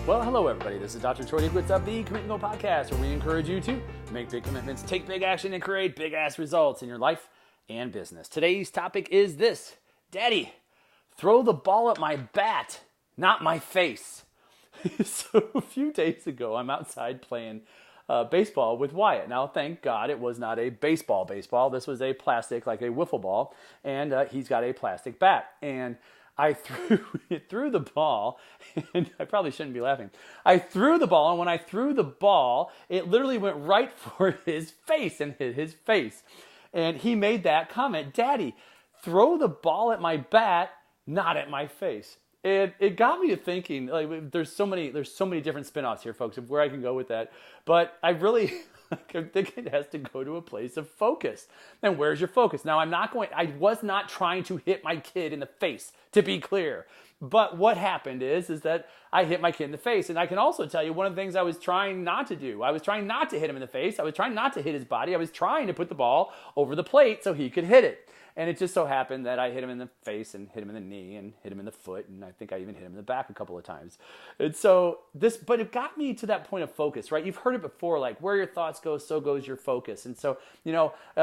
Well, hello everybody. This is Dr. Troy Dukowitz of the Commit and Go podcast, where we encourage you to make big commitments, take big action, and create big-ass results in your life and business. Today's topic is this: Daddy, throw the ball at my bat, not my face. So a few days ago, I'm outside playing baseball with Wyatt. Now, thank God it was not a baseball. This was a plastic, like a wiffle ball, and he's got a plastic bat. And I threw the ball, and I probably shouldn't be laughing. I threw the ball, and when I threw the ball, it literally went right for his face and hit his face. And he made that comment: Daddy, throw the ball at my bat, not at my face. And it got me to thinking, like, there's so many different spin-offs here, folks, of where I can go with that. But I really think it has to go to a place of focus. And where's your focus? Now, I was not trying to hit my kid in the face, to be clear. But what happened is that I hit my kid in the face. And I can also tell you one of the things I was trying not to do. I was trying not to hit him in the face. I was trying not to hit his body. I was trying to put the ball over the plate so he could hit it. And it just so happened that I hit him in the face and hit him in the knee and hit him in the foot. And I think I even hit him in the back a couple of times. And so but it got me to that point of focus, right? You've heard it before, like, where your thoughts go, so goes your focus. And so,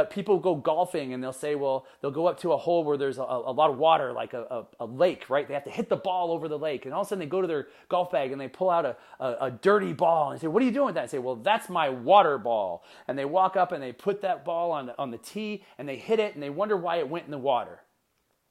people go golfing and they'll say, well, they'll go up to a hole where there's a lot of water, like a lake, right? They have to hit the ball over the lake. And all of a sudden they go to their golf bag and they pull out a dirty ball and say, what are you doing with that? And say, well, that's my water ball. And they walk up and they put that ball on the tee and they hit it and they wonder why it went in the water.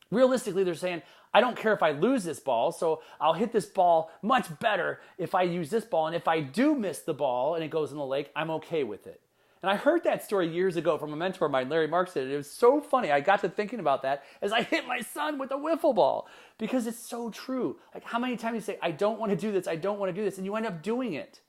Realistically, they're saying, I don't care if I lose this ball, so I'll hit this ball much better if I use this ball. And if I do miss the ball and it goes in the lake, I'm okay with it. And I heard that story years ago from a mentor of mine, Larry Marks, did it. It was so funny. I got to thinking about that as I hit my son with a wiffle ball, because it's so true. Like, how many times you say, I don't want to do this, I don't want to do this, and you end up doing it.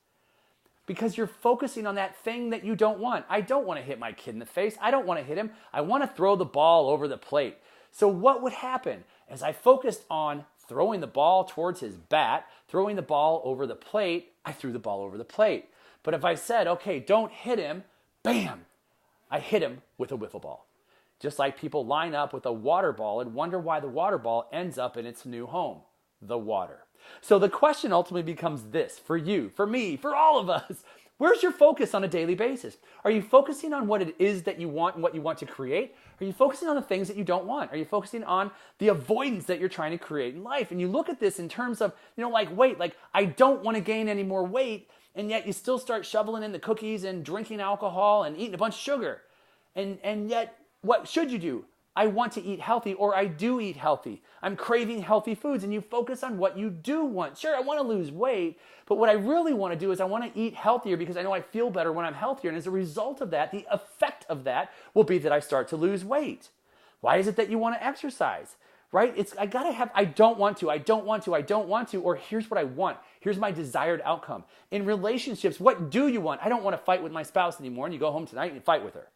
Because you're focusing on that thing that you don't want. I don't want to hit my kid in the face. I don't want to hit him. I want to throw the ball over the plate. So what would happen as I focused on throwing the ball towards his bat, throwing the ball over the plate, I threw the ball over the plate. But if I said, okay, don't hit him, bam, I hit him with a wiffle ball. Just like people line up with a water ball and wonder why the water ball ends up in its new home, the water. So the question ultimately becomes this: for you, for me, for all of us, where's your focus on a daily basis? Are you focusing on what it is that you want and what you want to create? Are you focusing on the things that you don't want? Are you focusing on the avoidance that you're trying to create in life? And you look at this in terms of, like weight, like, I don't want to gain any more weight, and yet you still start shoveling in the cookies and drinking alcohol and eating a bunch of sugar. And yet, what should you do? I want to eat healthy, or I do eat healthy. I'm craving healthy foods, and you focus on what you do want. Sure, I want to lose weight, but what I really want to do is I want to eat healthier because I know I feel better when I'm healthier. And as a result of that, the effect of that will be that I start to lose weight. Why is it that you want to exercise? Right? I don't want to, or here's what I want. Here's my desired outcome. In relationships, what do you want? I don't want to fight with my spouse anymore, and you go home tonight and you fight with her.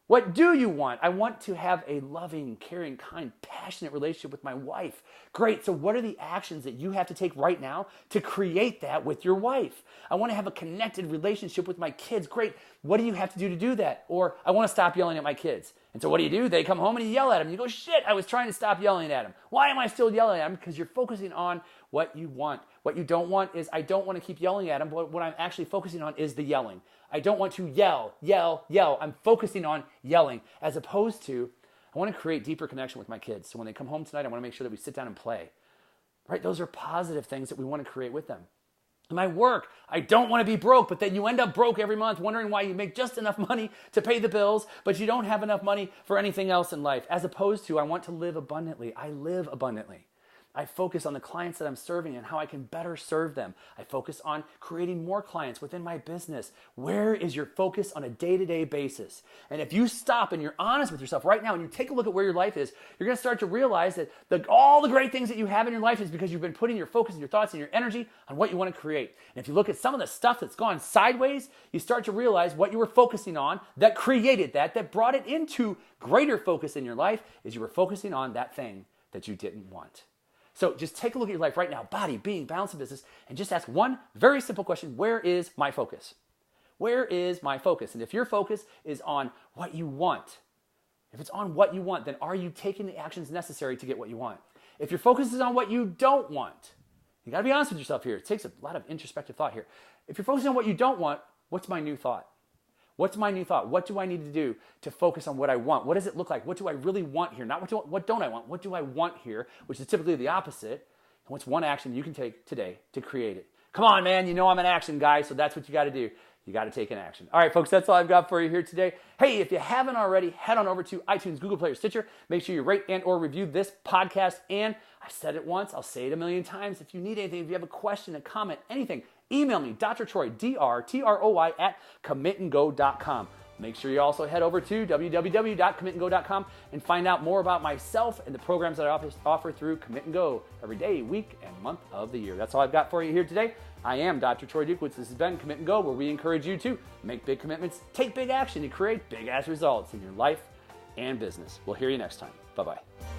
What do you want? I want to have a loving, caring, kind, passionate relationship with my wife. Great. So what are the actions that you have to take right now to create that with your wife? I want to have a connected relationship with my kids. Great. What do you have to do that? Or I want to stop yelling at my kids. And so what do? They come home and you yell at them. You go, shit, I was trying to stop yelling at them. Why am I still yelling at them? Because you're focusing on what you want. What you don't want is, I don't want to keep yelling at them, but what I'm actually focusing on is the yelling. I don't want to yell. I'm focusing on yelling, as opposed to, I want to create deeper connection with my kids. So when they come home tonight, I want to make sure that we sit down and play. Right? Those are positive things that we want to create with them. In my work, I don't want to be broke, but then you end up broke every month, wondering why you make just enough money to pay the bills, but you don't have enough money for anything else in life. As opposed to, I want to live abundantly. I live abundantly. I focus on the clients that I'm serving and how I can better serve them. I focus on creating more clients within my business. Where is your focus on a day-to-day basis? And if you stop and you're honest with yourself right now and you take a look at where your life is, you're going to start to realize that all the great things that you have in your life is because you've been putting your focus and your thoughts and your energy on what you want to create. And if you look at some of the stuff that's gone sideways, you start to realize what you were focusing on that created that brought it into greater focus in your life, is you were focusing on that thing that you didn't want. So just take a look at your life right now, body, being, balance, and business, and just ask one very simple question: where is my focus? Where is my focus? And if your focus is on what you want, if it's on what you want, then are you taking the actions necessary to get what you want? If your focus is on what you don't want, You got to be honest with yourself here. It takes a lot of introspective thought here. If you're focusing on what you don't want, what's my new thought? What's my new thought? What do I need to do to focus on what I want? What does it look like? What do I really want here? Not what don't I want? What do I want here? Which is typically the opposite. And what's one action you can take today to create it? Come on, man. You know I'm an action guy, so that's what you got to do. You got to take an action. All right, folks, that's all I've got for you here today. Hey, if you haven't already, head on over to iTunes, Google Play, or Stitcher. Make sure you rate and or review this podcast. And I've said it once, I'll say it a million times. If you need anything, if you have a question, a comment, anything, email me, Dr. Troy, DRTROY @commitandgo.com. Make sure you also head over to www.commitandgo.com and find out more about myself and the programs that I offer through Commit and Go every day, week, and month of the year. That's all I've got for you here today. I am Dr. Troy Dukowitz. This has been Commit and Go, where we encourage you to make big commitments, take big action, and create big-ass results in your life and business. We'll hear you next time. Bye-bye.